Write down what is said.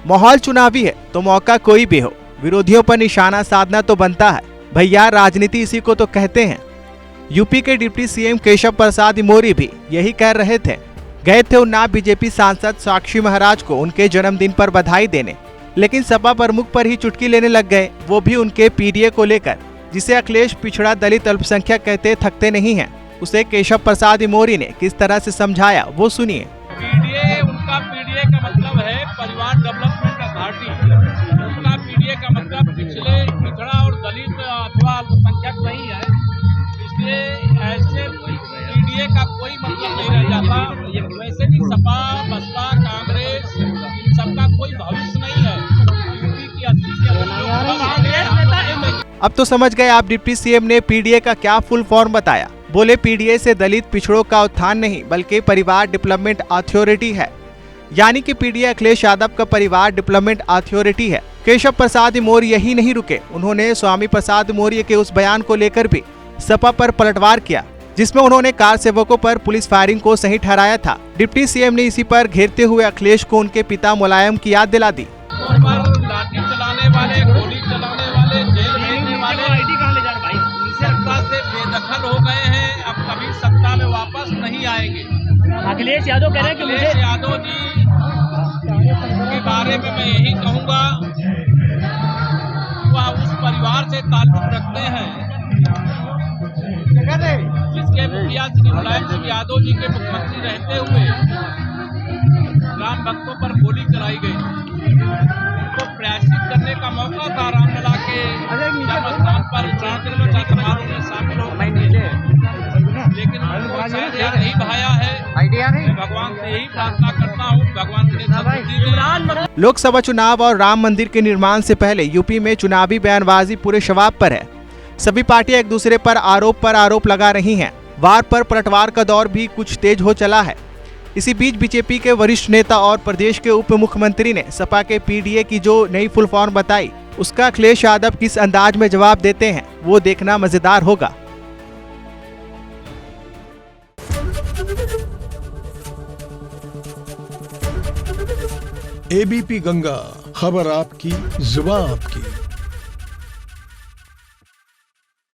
माहौल चुनावी है तो मौका कोई भी हो, विरोधियों पर निशाना साधना तो बनता है भैया, राजनीति इसी को तो कहते हैं। यूपी के डिप्टी सीएम केशव प्रसाद मौर्य भी यही कह रहे थे। गए थे उन्नाव बीजेपी सांसद साक्षी महाराज को उनके जन्मदिन पर बधाई देने, लेकिन सपा प्रमुख पर ही चुटकी लेने लग गए, वो भी उनके पीडीए को लेकर, जिसे अखिलेश पिछड़ा दलित अल्पसंख्यक कहते थकते नहीं हैं। उसे केशव प्रसाद मौर्य ने किस तरह से समझाया वो सुनिए। पीडीए, उनका पीडीए का मतलब है परिवार डेवलपमेंट अथॉरिटी। उसका पीडीए का मतलब पिछड़ा और दलित अथवा अल्पसंख्यक नहीं है। इसलिए ऐसे पीडीए का कोई मतलब नहीं रह जाता। वैसे भी सपा, बसपा, कांग्रेस इन सबका कोई भविष्य नहीं है। यूपी की 80 अब तो समझ गए आप, डिप्टी सीएम ने पीडीए का क्या फुल फॉर्म बताया। बोले पीडीए से दलित पिछड़ों का उत्थान नहीं बल्कि परिवार डेवलपमेंट अथॉरिटी है, यानी कि पीडीए अखिलेश यादव का परिवार डेवलपमेंट अथॉरिटी है। केशव प्रसाद मौर्य यही नहीं रुके, उन्होंने स्वामी प्रसाद मौर्य के उस बयान को लेकर भी सपा पर पलटवार किया, जिसमें उन्होंने कार सेवकों पर पुलिस फायरिंग को सही ठहराया था। डिप्टी सीएम ने इसी पर घेरते हुए अखिलेश को उनके पिता मुलायम की याद दिला दी। लाठी चलाने वाले, गोली चलाने वाले, जेल भेजने वाले सत्ता से बेदखल हो गए हैं, अब कभी सत्ता में वापस नहीं आएंगे। अखिलेश यादव कह रहे हैं कि अखिलेश यादव जी के बारे में मैं यही कहूँगा, वह उस परिवार से ताल्लुक रखते हैं जिसके मुखिया श्री मुलायम सिंह यादव जी के मुख्यमंत्री रहते हुए राम भक्तों पर गोली चलाई गई। तो प्रायश्चित करने का मौका था, रामलला के जन्मस्थान पर समारोह में शामिल हो गए, लेकिन उनको शायद याद नहीं भाया है। मैं भगवान से यही प्रार्थना करता हूँ, भगवान के सद्बुद्धि। लोकसभा चुनाव और राम मंदिर के निर्माण से पहले यूपी में चुनावी बयानबाजी पूरे शबाब पर है। सभी पार्टियां एक दूसरे पर आरोप लगा रही हैं। वार पर पलटवार का दौर भी कुछ तेज हो चला है। इसी बीच बीजेपी के वरिष्ठ नेता और प्रदेश के उप मुख्यमंत्री ने सपा के पीडीए की जो नई फुल फॉर्म बताई, उसका अखिलेश यादव किस अंदाज में जवाब देते हैं वो देखना मजेदार होगा। एबीपी गंगा, खबर आपकी, जुबान आपकी।